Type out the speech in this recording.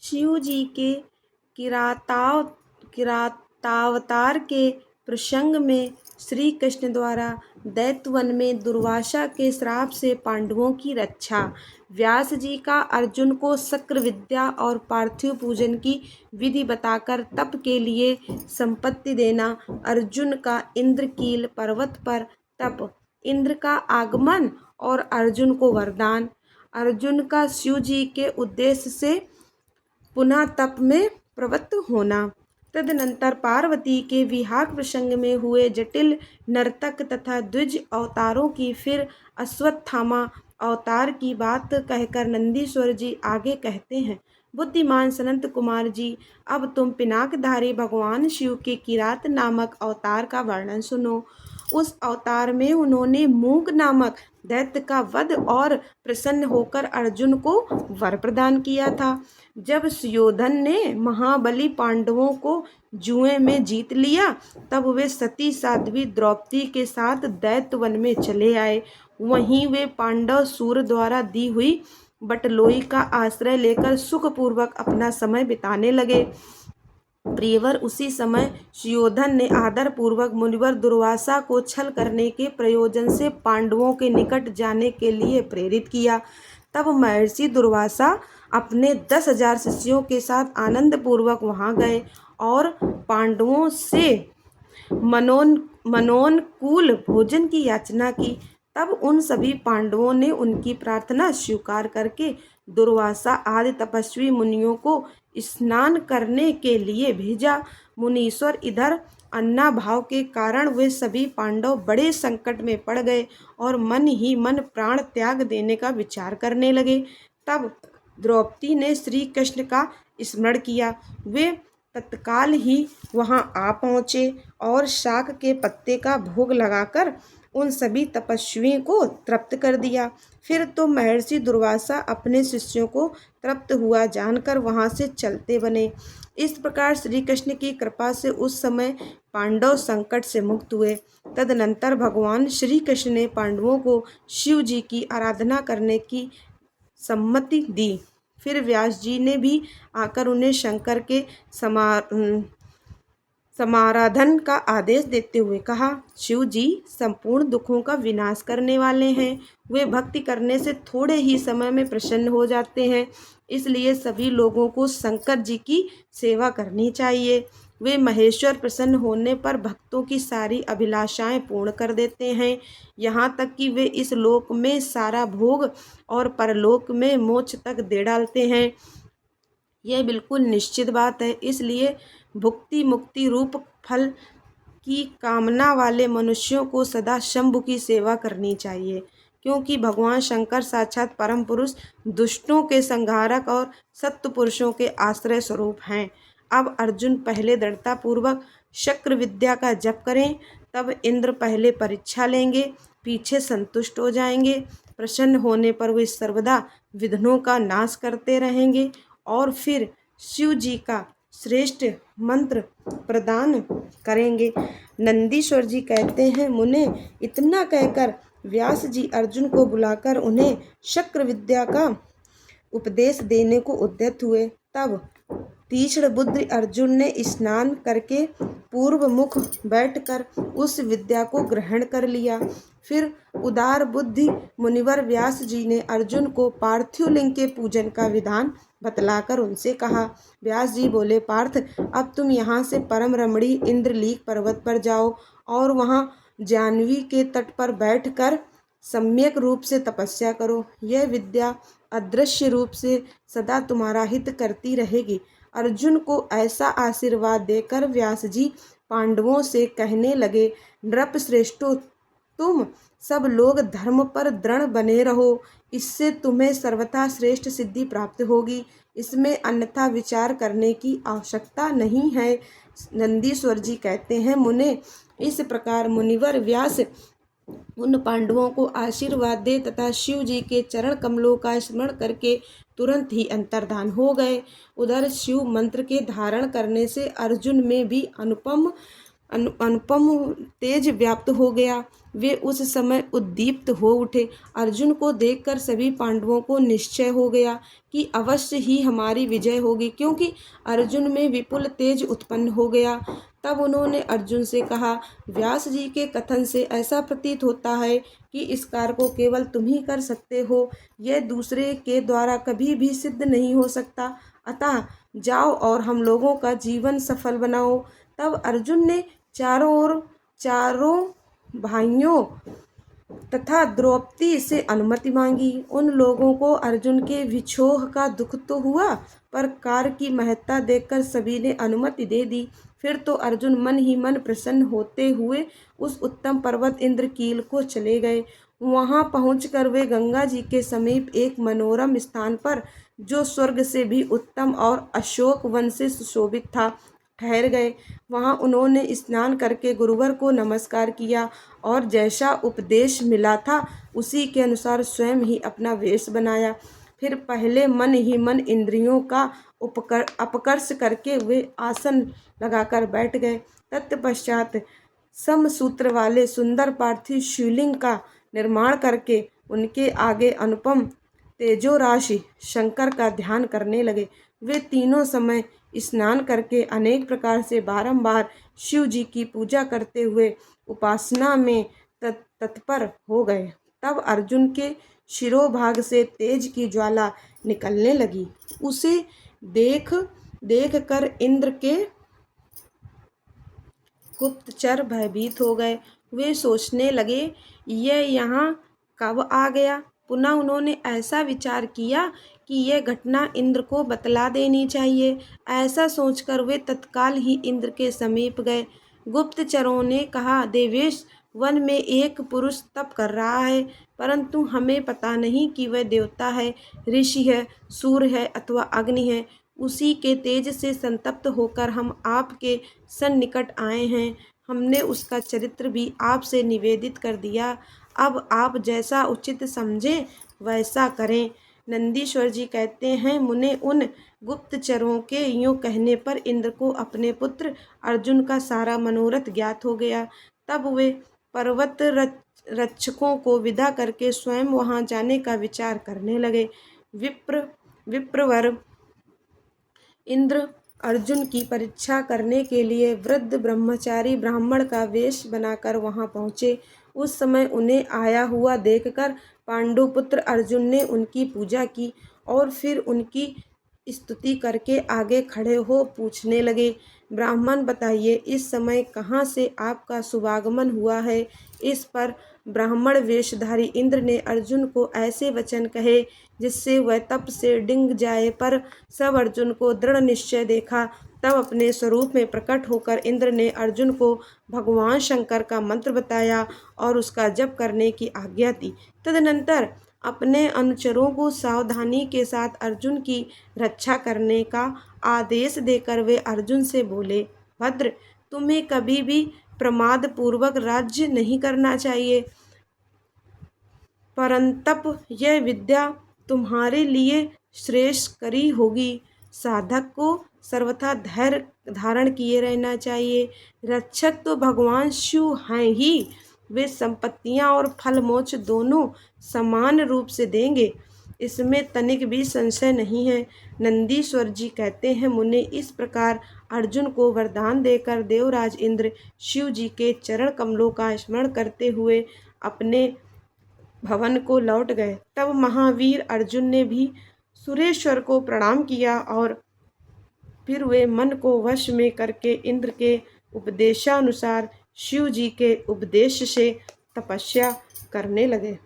शिव जी के किराताव किरातावतार के प्रसंग में श्री कृष्ण द्वारा दैत्यवन में दुर्वासा के श्राप से पांडवों की रक्षा। व्यास जी का अर्जुन को शक्र विद्या और पार्थिव पूजन की विधि बताकर तप के लिए संपत्ति देना। अर्जुन का इंद्रकील पर्वत पर तप, इंद्र का आगमन और अर्जुन को वरदान। अर्जुन का शिव जी के उद्देश्य से पुनः तप में प्रवृत्त होना। तदनंतर पार्वती के विवाह प्रसंग में हुए जटिल नर्तक तथा द्विज अवतारों की, फिर अश्वत्थामा अवतार की बात कहकर नंदीश्वर जी आगे कहते हैं, बुद्धिमान सनत कुमार जी, अब तुम पिनाकधारी भगवान शिव के किरात नामक अवतार का वर्णन सुनो। उस अवतार में उन्होंने मूक नामक दैत्य का वध और प्रसन्न होकर अर्जुन को वर प्रदान किया था। जब सुयोधन ने महाबली पांडवों को जुए में जीत लिया, तब वे सती साध्वी द्रौपदी के साथ दैत्यवन में चले आए। वहीं वे पांडव सूर्य द्वारा दी हुई बटलोई का आश्रय लेकर सुखपूर्वक अपना समय बिताने लगे। प्रियवर उसी समय सुयोधन ने आदर पूर्वक मुनिवर दुर्वासा को छल करने के प्रयोजन से पांडवों के निकट जाने के लिए प्रेरित किया। तब महर्षि दुर्वासा अपने 10,000 शिष्यों के साथ आनंद पूर्वक वहां गए और पांडवों से मनोनुकूल भोजन की याचना की। तब उन सभी पांडवों ने उनकी प्रार्थना स्वीकार करके दुर्वासा आदि तपस्वी मुनियों को स्नान करने के लिए भेजा। मुनीश्वर इधर अन्नाभाव के कारण वे सभी पांडव बड़े संकट में पड़ गए और मन ही मन प्राण त्याग देने का विचार करने लगे। तब द्रौपदी ने श्री कृष्ण का स्मरण किया। वे तत्काल ही वहां आ पहुँचे और शाक के पत्ते का भोग लगाकर उन सभी तपस्वियों को तृप्त कर दिया। फिर तो महर्षि दुर्वासा अपने शिष्यों को तृप्त हुआ जानकर वहां से चलते बने। इस प्रकार श्री कृष्ण की कृपा से उस समय पांडव संकट से मुक्त हुए। तदनंतर भगवान श्री कृष्ण ने पांडवों को शिव जी की आराधना करने की सम्मति दी। फिर व्यास जी ने भी आकर उन्हें शंकर के समाराधन का आदेश देते हुए कहा, शिव जी संपूर्ण दुखों का विनाश करने वाले हैं। वे भक्ति करने से थोड़े ही समय में प्रसन्न हो जाते हैं, इसलिए सभी लोगों को शंकर जी की सेवा करनी चाहिए। वे महेश्वर प्रसन्न होने पर भक्तों की सारी अभिलाषाएं पूर्ण कर देते हैं, यहाँ तक कि वे इस लोक में सारा भोग और परलोक में मोक्ष तक दे डालते हैं। यह बिल्कुल निश्चित बात है। इसलिए भुक्ति मुक्ति रूप फल की कामना वाले मनुष्यों को सदा शंभु की सेवा करनी चाहिए, क्योंकि भगवान शंकर साक्षात परम पुरुष, दुष्टों के संहारक और सत्य पुरुषों के आश्रय स्वरूप हैं। अब अर्जुन पहले दृढ़ता पूर्वक शक्र विद्या का जप करें, तब इंद्र पहले परीक्षा लेंगे, पीछे संतुष्ट हो जाएंगे। प्रसन्न होने पर वे सर्वदा विघ्नों का नाश करते रहेंगे और फिर शिव जी का श्रेष्ठ मंत्र प्रदान करेंगे। नंदीश्वर जी कहते हैं, मुने, इतना कहकर व्यास जी अर्जुन को बुलाकर उन्हें शक्र विद्या का उपदेश देने को उद्यत हुए। तब तीक्ष्ण बुद्धि अर्जुन ने स्नान करके पूर्व मुख बैठकर उस विद्या को ग्रहण कर लिया। फिर उदार बुद्धि मुनिवर व्यास जी ने अर्जुन को पार्थिव लिंग के पूजन का विधान बतलाकर उनसे कहा। व्यास जी बोले, पार्थ, अब तुम यहाँ से परम रमणी इंद्रलीक पर्वत पर जाओ और वहाँ जाह्नवी के तट पर बैठकर सम्यक रूप से तपस्या करो। यह विद्या अदृश्य रूप से सदा तुम्हारा हित करती रहेगी। अर्जुन को ऐसा आशीर्वाद देकर व्यास जी पांडवों से कहने लगे, नृप श्रेष्ठो, तुम सब लोग धर्म पर दृढ़ बने रहो, इससे तुम्हें सर्वथा श्रेष्ठ सिद्धि प्राप्त होगी। इसमें अन्यथा विचार करने की आवश्यकता नहीं है। नंदीश्वर जी कहते हैं, मुने, इस प्रकार मुनिवर व्यास उन पांडवों को आशीर्वाद दे तथा शिव जी के चरण कमलों का स्मरण करके तुरंत ही अंतर्धान हो गए। उधर शिव मंत्र के धारण करने से अर्जुन में भी अनुपम अनुपम तेज व्याप्त हो गया। वे उस समय उद्दीप्त हो उठे। अर्जुन को देखकर सभी पांडवों को निश्चय हो गया कि अवश्य ही हमारी विजय होगी, क्योंकि अर्जुन में विपुल तेज उत्पन्न हो गया। तब उन्होंने अर्जुन से कहा, व्यास जी के कथन से ऐसा प्रतीत होता है कि इस कार्य को केवल तुम ही कर सकते हो, यह दूसरे के द्वारा कभी भी सिद्ध नहीं हो सकता। अतः जाओ और हम लोगों का जीवन सफल बनाओ। तब अर्जुन ने चारों भाइयों तथा द्रौपदी से अनुमति मांगी। उन लोगों को अर्जुन के विछोह का दुख तो हुआ, पर कार्य की महत्ता देखकर सभी ने अनुमति दे दी। फिर तो अर्जुन मन ही मन प्रसन्न होते हुए उस उत्तम पर्वत इंद्रकील को चले गए। वहां पहुंचकर वे गंगा जी के समीप एक मनोरम स्थान पर, जो स्वर्ग से भी उत्तम और अशोक वन से सुशोभित था, ठहर गए। वहां उन्होंने स्नान करके गुरुवर को नमस्कार किया और जैसा उपदेश मिला था उसी के अनुसार स्वयं ही अपना वेश बनाया। फिर पहले मन ही मन इंद्रियों का अपकर्ष करके वे आसन लगाकर बैठ गए। तत्पश्चात समसूत्र वाले सुंदर पार्थिव शिवलिंग का निर्माण करके उनके आगे अनुपम तेजोराशि शंकर का ध्यान करने लगे। वे तीनों समय स्नान करके अनेक प्रकार से बारंबार शिव जी की पूजा करते हुए उपासना में तत्पर हो गए। तब अर्जुन के शिरोभाग से तेज की ज्वाला निकलने लगी। उसे देख कर इंद्र के गुप्तचर भयभीत हो गए। वे सोचने लगे, यह यहाँ कब आ गया। पुनः उन्होंने ऐसा विचार किया कि यह घटना इंद्र को बतला देनी चाहिए। ऐसा सोचकर वे तत्काल ही इंद्र के समीप गए। गुप्तचरों ने कहा, देवेश, वन में एक पुरुष तप कर रहा है, परंतु हमें पता नहीं कि वह देवता है, ऋषि है, सूर्य है अथवा अग्नि है। उसी के तेज से संतप्त होकर हम आपके सन्निकट आए हैं। हमने उसका चरित्र भी आपसे निवेदित कर दिया। अब आप जैसा उचित समझें वैसा करें। नंदीश्वर जी कहते हैं, मुने उन गुप्तचरों के यूँ कहने पर इंद्र को अपने पुत्र अर्जुन का सारा मनोरथ ज्ञात हो गया। तब वे पर्वत रक्षकों को विदा करके स्वयं वहां जाने का विचार करने लगे। विप्रवर इंद्र अर्जुन की परीक्षा करने के लिए वृद्ध ब्रह्मचारी ब्राह्मण का वेश बनाकर वहां पहुँचे। उस समय उन्हें आया हुआ देखकर पांडुपुत्र अर्जुन ने उनकी पूजा की और फिर उनकी स्तुति करके आगे खड़े हो पूछने लगे, ब्राह्मण बताइए, इस समय कहाँ से आपका शुभागमन हुआ है। इस पर ब्राह्मण वेशधारी इंद्र ने अर्जुन को ऐसे वचन कहे जिससे वह तप से डिंग जाए, पर सब अर्जुन को दृढ़ निश्चय देखा। तब अपने स्वरूप में प्रकट होकर इंद्र ने अर्जुन को भगवान शंकर का मंत्र बताया और उसका जप करने की आज्ञा दी। तदनंतर अपने अनुचरों को सावधानी के साथ अर्जुन की रक्षा करने का आदेश देकर वे अर्जुन से बोले, भद्र, तुम्हें कभी भी प्रमाद पूर्वक राज्य नहीं करना चाहिए, परंतप यह विद्या तुम्हारे लिए श्रेष्ठकरी होगी। साधक को सर्वथा धैर्य धारण किए रहना चाहिए। रक्षक तो भगवान शिव हैं ही, वे संपत्तियां और फल मोक्ष दोनों समान रूप से देंगे, इसमें तनिक भी संशय नहीं है। नंदीश्वर जी कहते हैं, मुने इस प्रकार अर्जुन को वरदान देकर देवराज इंद्र शिव जी के चरण कमलों का स्मरण करते हुए अपने भवन को लौट गए। तब महावीर अर्जुन ने भी सुरेश्वर को प्रणाम किया और फिर वे मन को वश में करके इंद्र के उपदेशानुसार शिव जी के उपदेश से तपस्या करने लगे।